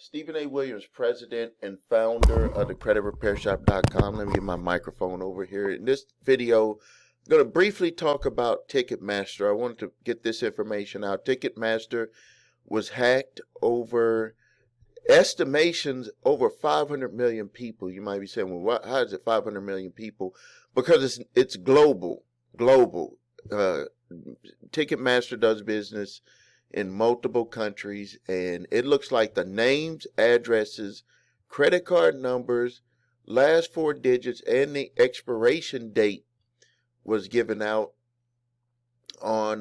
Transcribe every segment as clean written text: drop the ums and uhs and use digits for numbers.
Stephen A. Williams, president and founder of the creditrepairshop.com. Let me get my microphone over here. In this video, I'm going to briefly talk about Ticketmaster. I wanted to get this information out. Ticketmaster was hacked over estimations over 500 million people. You might be saying, well, how is it 500 million people? Because it's global. Ticketmaster does business in multiple countries, and it looks like the names, addresses, credit card numbers, last four digits, and the expiration date was given out on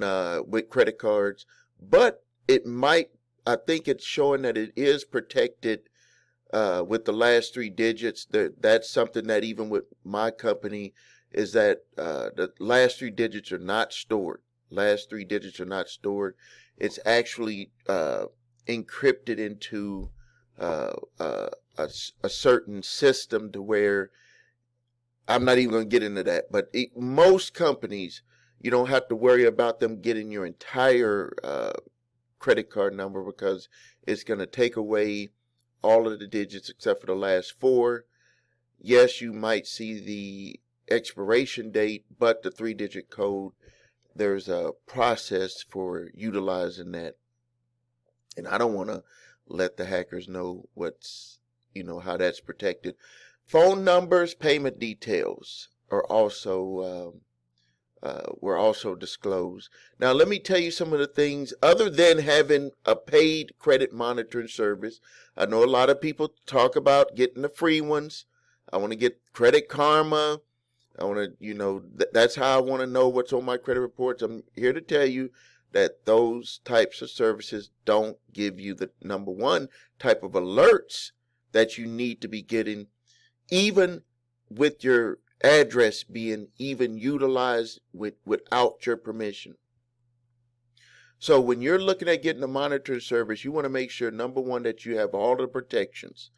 with credit cards. But I think it's showing that it is protected with the last three digits. That's something that even with my company is that the last three digits are not stored. It's actually encrypted into a certain system to where I'm not even going to get into that. But most companies, you don't have to worry about them getting your entire credit card number, because it's going to take away all of the digits except for the last four. Yes, you might see the expiration date, but the three-digit code, there's a process for utilizing that. And I don't want to let the hackers know how that's protected. Phone numbers, payment details are also were also disclosed. Now, let me tell you some of the things other than having a paid credit monitoring service. I know a lot of people talk about getting the free ones. I want to get Credit Karma. I want to, that's how I want to know what's on my credit reports. I'm here to tell you that those types of services don't give you the number one type of alerts that you need to be getting, even with your address being even utilized without your permission. So when you're looking at getting a monitoring service, you want to make sure, number one, that you have all the protections,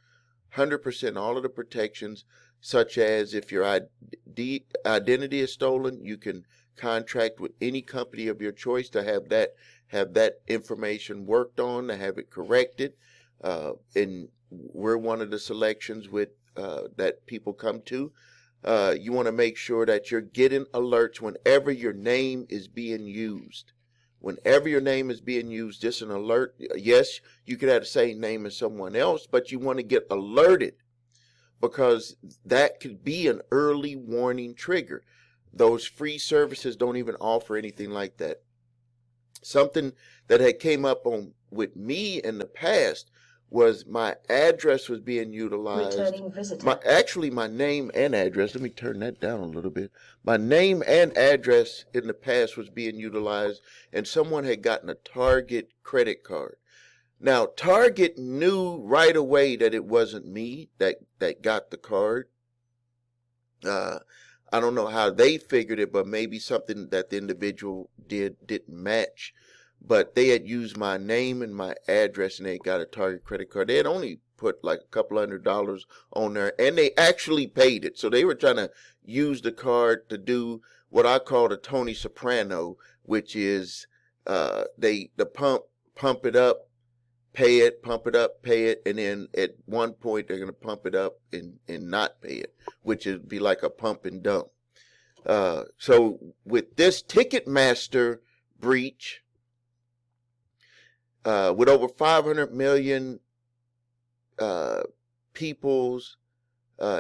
100% all of the protections, such as if your identity is stolen, you can contract with any company of your choice to have that information worked on, to have it corrected. And we're one of the selections that people come to. You want to make sure that you're getting alerts whenever your name is being used. Whenever your name is being used, just an alert. Yes, you could have the same name as someone else, but you want to get alerted, because that could be an early warning trigger. Those free services don't even offer anything like that. Something that had came up with me in the past was my address was being utilized. Returning visitor. My name and address, let me turn that down a little bit. My name and address in the past was being utilized, and someone had gotten a Target credit card. Now, Target knew right away that it wasn't me that got the card. I don't know how they figured it, but maybe something that the individual didn't match. But they had used my name and my address, and they got a Target credit card. They had only put like a couple $100 on there, and they actually paid it. So they were trying to use the card to do what I call the Tony Soprano, which is the pump it up, pay it, pump it up, pay it, and then at one point they're going to pump it up and not pay it, which would be like a pump and dump. So with this Ticketmaster breach, with over 500 million people's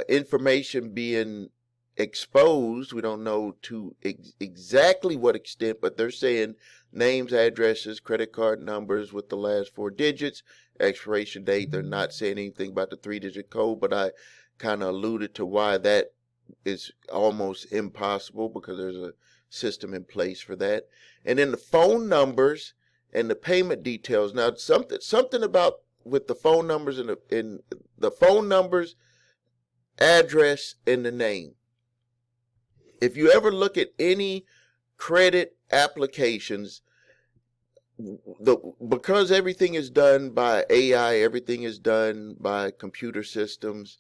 information being exposed, we don't know to exactly what extent, but they're saying names, addresses, credit card numbers with the last four digits, expiration date. They're not saying anything about the three-digit code, but I kind of alluded to why that is almost impossible, because there's a system in place for that. And then the phone numbers and the payment details. Now, something about with the phone numbers and the phone numbers, address, and the name. If you ever look at any credit applications, because everything is done by AI, everything is done by computer systems,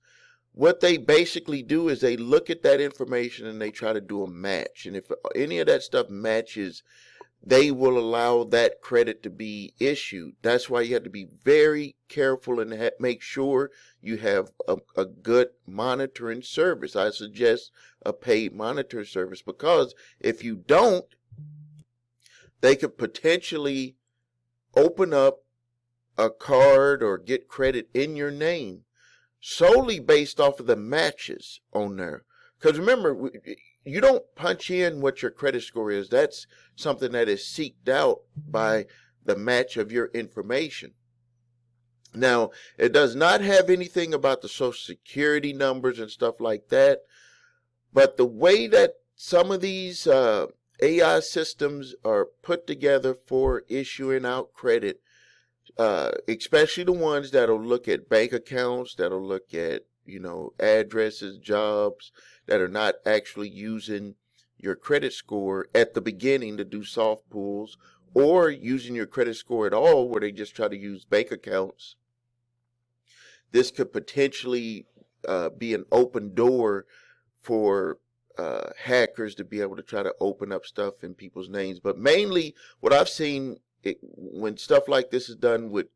what they basically do is they look at that information and they try to do a match. And if any of that stuff matches they will allow that credit to be issued. That's why you have to be very careful and make sure you have a good monitoring service. I suggest a paid monitoring service, because if you don't, they could potentially open up a card or get credit in your name solely based off of the matches on there. Because remember, you don't punch in what your credit score is. That's something that is seeked out by the match of your information. Now, it does not have anything about the Social Security numbers and stuff like that, but the way that some of these AI systems are put together for issuing out credit, especially the ones that'll look at bank accounts, that'll look at, addresses, jobs, that are not actually using your credit score at the beginning to do soft pulls, or using your credit score at all, where they just try to use bank accounts. This could potentially be an open door for hackers to be able to try to open up stuff in people's names. But mainly, what I've seen when stuff like this is done with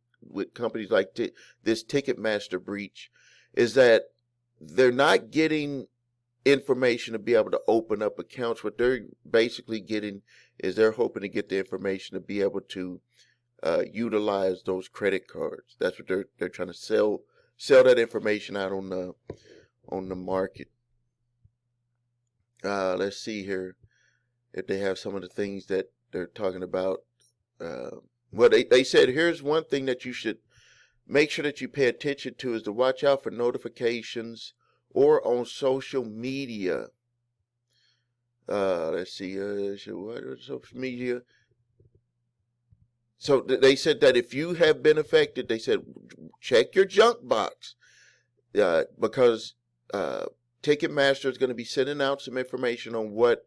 companies like this Ticketmaster breach, is that they're not getting information to be able to open up accounts. What they're basically getting is they're hoping to get the information to be able to utilize those credit cards. That's what they're trying to sell that information out on the market. Let's see here if they have some of the things that they're talking about. Well, they said here's one thing that you should make sure that you pay attention to, is to watch out for notifications or on social media. Let's see, what is social media? So they said that if you have been affected, they said check your junk box, because Ticketmaster is going to be sending out some information on what,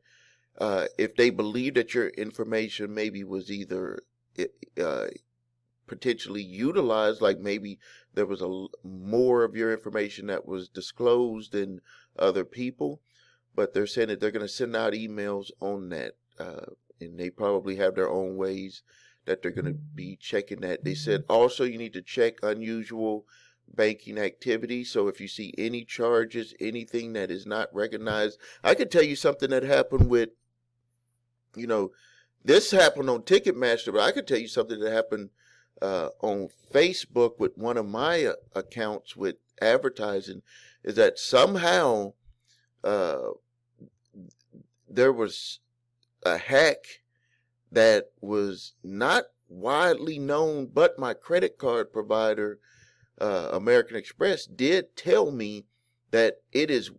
if they believe that your information maybe was either potentially utilized, like maybe there was more of your information that was disclosed than other people. But they're saying that they're going to send out emails on that, and they probably have their own ways that they're going to be checking that. They said also you need to check unusual banking activity. So if you see any charges, anything that is not recognized, I could tell you something that happened with, this happened on Ticketmaster, but I could tell you something that happened on Facebook with one of my accounts with advertising, is that somehow there was a hack that was not widely known, but my credit card provider, American Express, did tell me that it is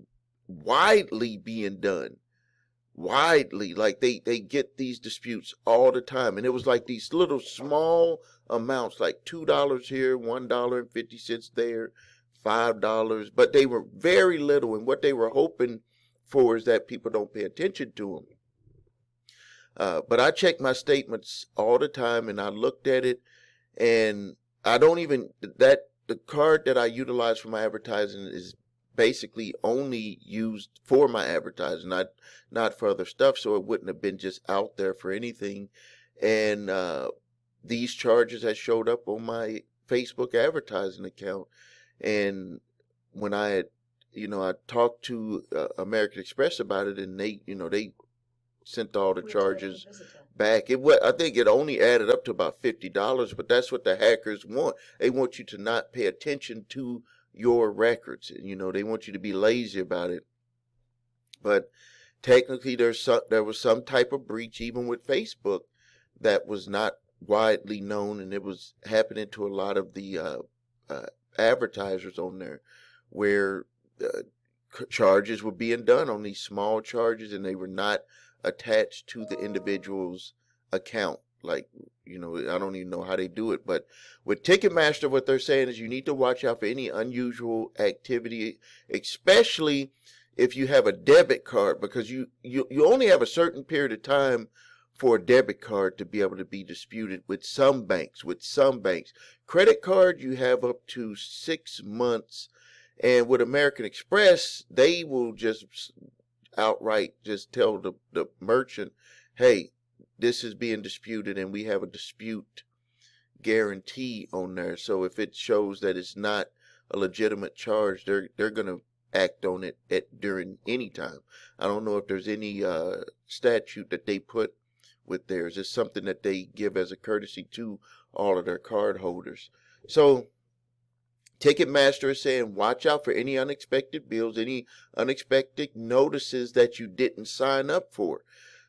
widely being done. Widely, like they get these disputes all the time, and it was like these little small amounts, like $2 here, $1.50 there, $5, but they were very little, and what they were hoping for is that people don't pay attention to them. But I check my statements all the time, and I looked at it, and I don't even, the card that I utilize for my advertising is basically only used for my advertising, not for other stuff, so it wouldn't have been just out there for anything. And these charges had showed up on my Facebook advertising account, and when I had, I talked to American Express about it, and they sent all the charges back. I think it only added up to about $50, but that's what the hackers want. They want you to not pay attention to your records, and they want you to be lazy about it. But technically, there was some type of breach even with Facebook that was not widely known, and it was happening to a lot of the advertisers on there, where charges were being done on these small charges, and they were not attached to the individual's account. Like, I don't even know how they do it. But with Ticketmaster, what they're saying is you need to watch out for any unusual activity, especially if you have a debit card, because you only have a certain period of time for a debit card to be able to be disputed with some banks. Credit card, you have up to 6 months. And with American Express, they will just outright just tell the merchant, hey, this is being disputed, and we have a dispute guarantee on there. So if it shows that it's not a legitimate charge, they're going to act on it during any time. I don't know if there's any statute that they put with theirs. It's something that they give as a courtesy to all of their card holders. So Ticketmaster is saying, watch out for any unexpected bills, any unexpected notices that you didn't sign up for.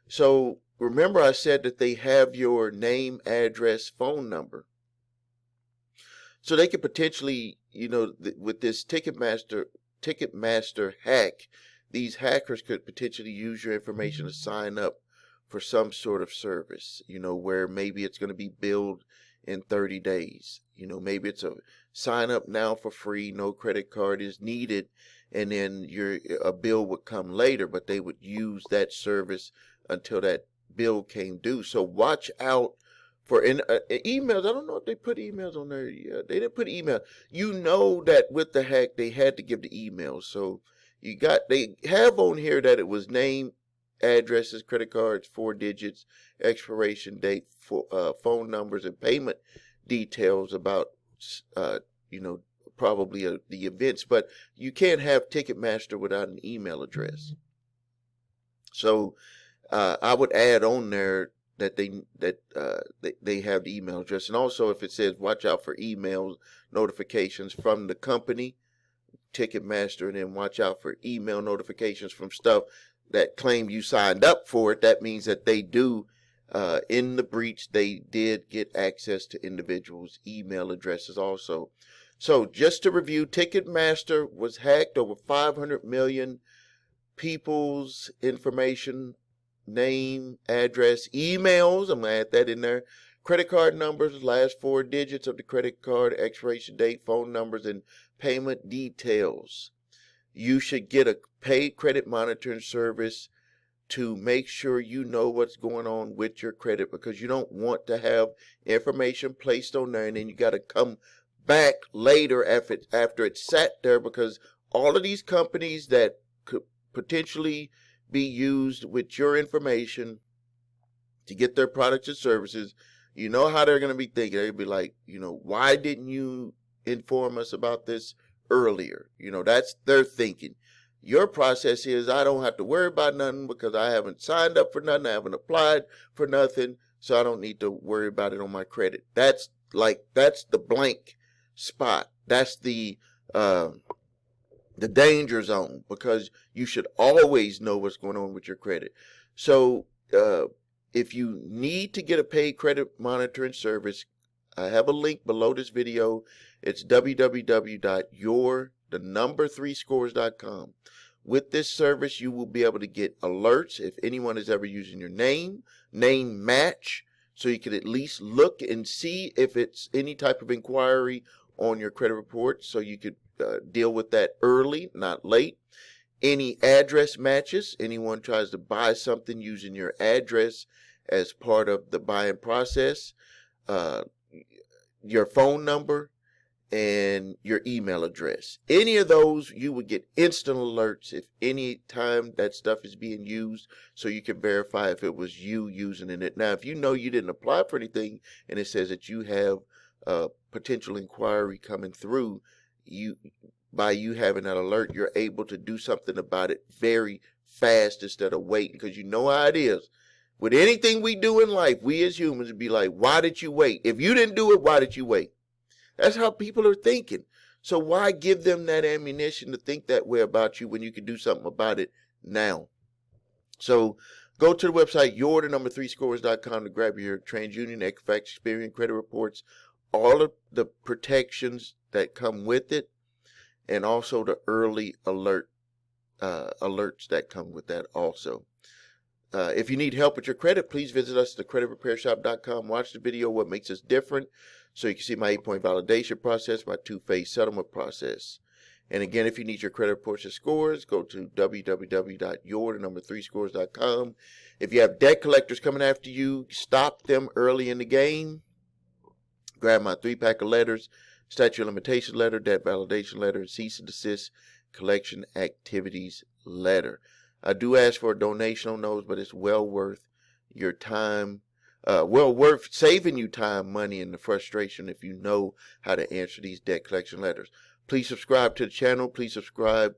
So remember I said that they have your name, address, phone number. So they could potentially, with this Ticketmaster hack, these hackers could potentially use your information to sign up for some sort of service, where maybe it's going to be billed in 30 days. Maybe it's a sign up now for free, no credit card is needed, and then a bill would come later, but they would use that service until that bill came due. So watch out for emails. I don't know if they put emails on there. Yeah, they didn't put email. That with the hack, they had to give the emails. So they have on here that it was name, addresses, credit cards, 4 digits, expiration date, phone numbers, and payment details about, probably the events. But you can't have Ticketmaster without an email address. So I would add on there that they have the email address, and also if it says watch out for email notifications from the company, Ticketmaster, and then watch out for email notifications from stuff that claim you signed up for it, that means that they do, in the breach, they did get access to individuals' email addresses also. So just to review, Ticketmaster was hacked. Over 500 million people's information, name, address, emails, I'm going to add that in there, credit card numbers, last 4 digits of the credit card, expiration date, phone numbers, and payment details. You should get a paid credit monitoring service to make sure you know what's going on with your credit, because you don't want to have information placed on there and then you got to come back later after it's sat there, because all of these companies that could potentially be used with your information to get their products and services, how they're going to be thinking. They'll be like, why didn't you inform us about this earlier? That's their thinking. Your process is, I don't have to worry about nothing because I haven't signed up for nothing, I haven't applied for nothing, so I don't need to worry about it on my credit. That's the blank spot. That's the danger zone, because you should always know what's going on with your credit. So if you need to get a paid credit monitoring service, I have a link below this video. It's www.your3scores.com. With this service, you will be able to get alerts if anyone is ever using your name match, so you can at least look and see if it's any type of inquiry on your credit report, so you could deal with that early, not late. Any address matches, anyone tries to buy something using your address as part of the buying process, your phone number, and your email address. Any of those, you would get instant alerts if any time that stuff is being used, so you can verify if it was you using it. Now, if you know you didn't apply for anything and it says that you have a potential inquiry coming through, by you having that alert, you're able to do something about it very fast instead of waiting, because you know how it is. With anything we do in life, we as humans would be like, why did you wait? If you didn't do it, why did you wait? That's how people are thinking. So why give them that ammunition to think that way about you when you can do something about it now? So go to the website, your3scores.com, to grab your TransUnion, Equifax, Experian credit reports, all of the protections that come with it, and also the early alerts that come with that also. If you need help with your credit, please visit us at thecreditrepairshop.com. Watch the video, What Makes Us Different, so you can see my 8-point validation process, my 2-phase settlement process. And again, if you need your credit reports and scores, go to www.your3scores.com. If you have debt collectors coming after you, stop them early in the game. Grab my 3-pack of letters, statute of limitation letter, debt validation letter, and cease and desist collection activities letter. I do ask for a donation on those, but it's well worth your time, worth saving you time, money, and the frustration if you know how to answer these debt collection letters. Please subscribe to the channel. Please subscribe.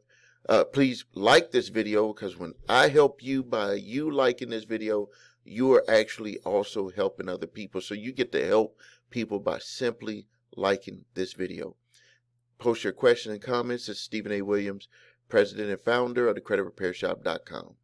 Please like this video, because when I help you by you liking this video, you are actually also helping other people. So you get to help people by simply liking this video. Post your questions and comments. It's Stephen A. Williams, president and founder of thecreditrepairshop.com.